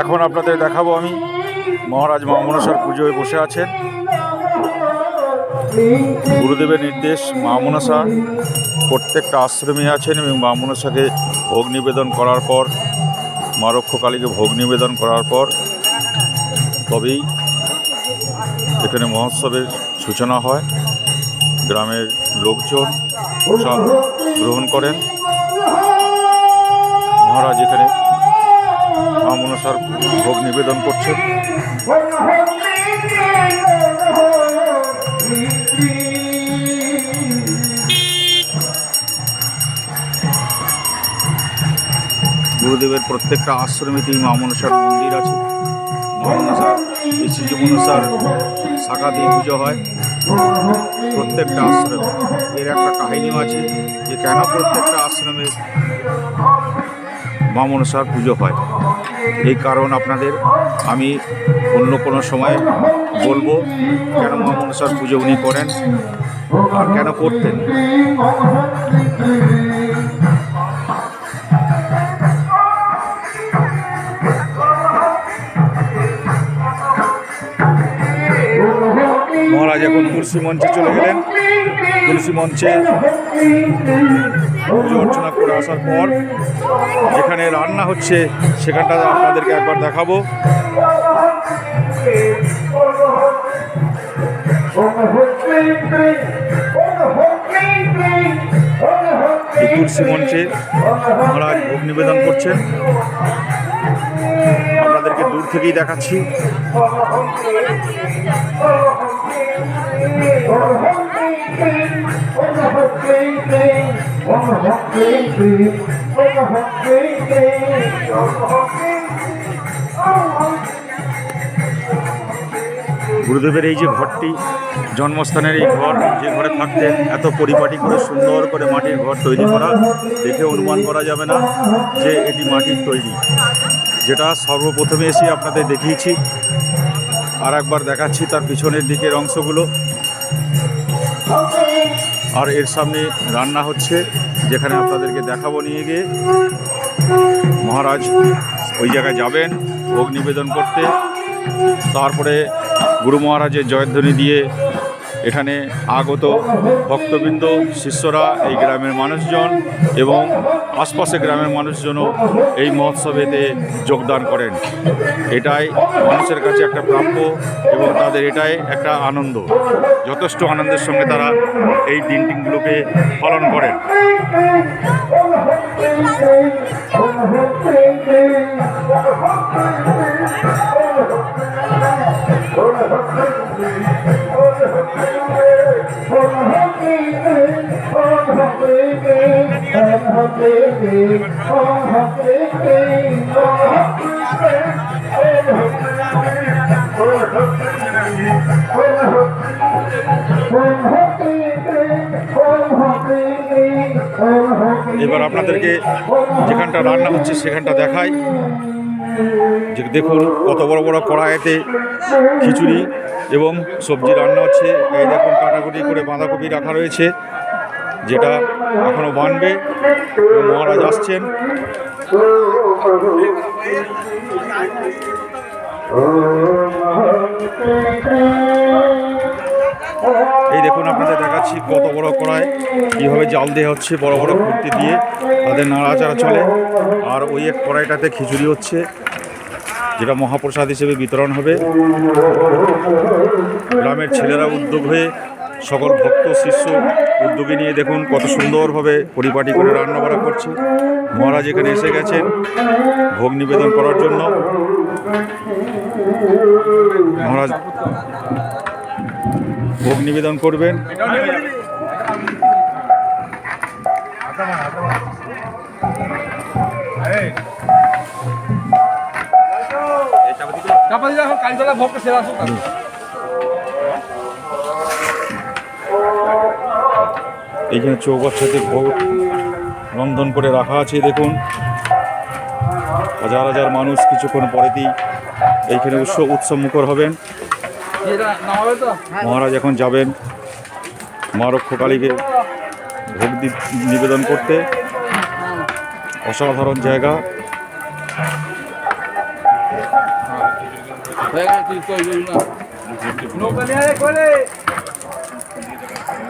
এখন আপনাদের দেখাবো আমি মহারাজ মা মনসার পুজোয় বসে আছেন। গুরুদেবের নির্দেশ, মা মনসা প্রত্যেকটা আশ্রমে আছেন এবং মা মনসাকে ভোগ নিবেদন করার পর, মা রক্ষকালীকে ভোগ নিবেদন করার পর তবেই এখানে মহোৎসবের সূচনা হয়। গ্রামের লোকজন প্রসাদ গ্রহণ করেন। মহারাজ এখানে মা মনসার ভোগ নিবেদন করছেন। গুরুদেবের প্রত্যেকটা আশ্রমেতেই মা মনসার মন্দির আছে। মা মনসার এই শিশু মনসার শাখাতেই পুজো হয় প্রত্যেকটা আশ্রমে। এর একটা কাহিনীও আছে যে কেন প্রত্যেকটা আশ্রমে মা মনসার পুজো হয়। এই কারণ আপনাদের আমি অন্য কোনো সময় বলবো, কেন মা মনসার পুজো উনি করেন আর কেন করতেন। মহারাজ এখন তুলসী মঞ্চে চলে গেলেন। তুলসী মঞ্চে পুজো অর্চনা করে আসার পর যেখানে রান্না হচ্ছে সেখানটা আপনাদেরকে একবার দেখাবো। তুলসী মঞ্চে মহারাজ ভোগ নিবেদন করছেন, আপনাদেরকে দূর থেকেই দেখাচ্ছি। গুরুদেবের এই যে ঘরটি, জন্মস্থানের এই ঘর, যে ঘরে থাকতেন, এত পরিপাটি করে সুন্দর করে মাটির ঘর তৈরি করা, দেখে অনুমান করা যাবে না যে এটি মাটির তৈরি। যেটা সর্বপ্রথমে এসে আপনাদের দেখিয়েছি, আর একবার দেখাচ্ছি তার পিছনের দিকের অংশগুলো। আর এর সামনে রান্না হচ্ছে, যেখানে আপনাদেরকে দেখাবো নিয়ে গিয়ে। মহারাজ ওই জায়গায় যাবেন ভোগ নিবেদন করতে। তারপরে গুরু মহারাজের জয়ধ্বনি দিয়ে এখানে আগত ভক্তবৃন্দ, শিষ্যরা, এই গ্রামের মানুষজন এবং আশপাশের গ্রামের মানুষজনও এই মহোৎসবেতে যোগদান করেন। এটাই মানুষের কাছে একটা প্রাপ্য এবং তাদের এটাই একটা আনন্দ। যথেষ্ট আনন্দের সঙ্গে তারা এই দিনগুলোকে পালন করেন। এবার আপনাদেরকে যেখানটা রান্না হচ্ছে সেখানটা দেখাই। যে দেখুন কত বড় বড় কড়াইতে খিচুড়ি এবং সবজি রান্না হচ্ছে। এই দেখুন কাটাকুটি করে বাঁধাকপি রাখা রয়েছে, যেটা এখনো বানবে। মহারাজ আসছেন। এই দেখুন আপনাদের দেখাচ্ছি কত বড় কড়াই, কীভাবে জাল দেওয়া হচ্ছে বড় বড় খুন্তি দিয়ে, তাদের নাড়াচাড়া চলে। আর ওই এক কড়াইটাতে খিচুড়ি হচ্ছে, যেটা মহাপ্রসাদ হিসেবে বিতরণ হবে। গ্রামের ছেলেরা উদ্যোগ হয়ে, সকল ভক্ত শিষ্য উদ্যোগে নিয়ে দেখুন কত সুন্দরভাবে পরিপাটি করে রান্নাবাড়া করছে। মহারাজ এখানে এসে গেছেন ভোগ নিবেদন করার জন্য। মহারাজ ভোগ নিবেদন করবেন। এইখানে চৌবাচ্চাতে ভোগ রন্ধন করে রাখা আছে। দেখুন হাজার হাজার মানুষ কিছুক্ষণ পরেতেই এইখানে উৎসব মুখর হবেন। মহারাজ এখন যাবেন মা রক্ষকালীকে ভোগ নিবেদন করতে। অসাধারণ জায়গা। হয়ে গেছে তুই কই না নৌকা নিয়ে আয় কোলে